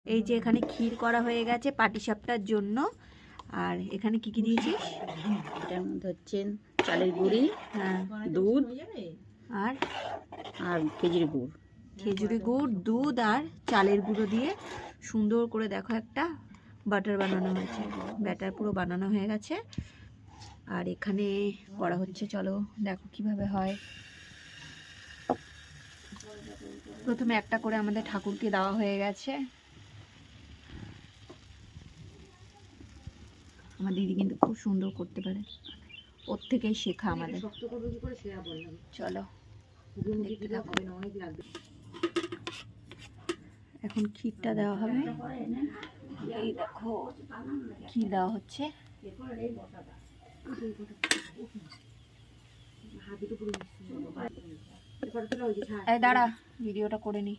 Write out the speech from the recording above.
এই যে এখানে ক্ষীর করা হয়ে গেছে পাটিসাপটার জন্য। আর এখানে কি কি দিয়েছিস? এটার মধ্যে হচ্ছে চালের গুঁড়ি, হ্যাঁ, দুধ আর আর খেজুরি গুড়। খেজুরি গুড়, দুধ আর চালের গুঁড়ো দিয়ে সুন্দর করে দেখো একটা বাটার বানানো হয়েছে। ব্যাটার পুরো বানানো হয়ে গেছে। আর এখানে করা হচ্ছে, চলো দেখো কিভাবে হয়। প্রথমে একটা করে আমাদের ঠাকুরকে দেওয়া হয়ে গেছে। আমার দিদি কিন্তু খুব সুন্দর করতে পারে, ওর থেকেই শেখা আমাদের। চলো দেখতে থাকো। এখন ক্ষীরটা দেওয়া হবে। এই দেখো ক্ষীর দেওয়া হচ্ছে। এই দাঁড়া, ভিডিওটা করে নি।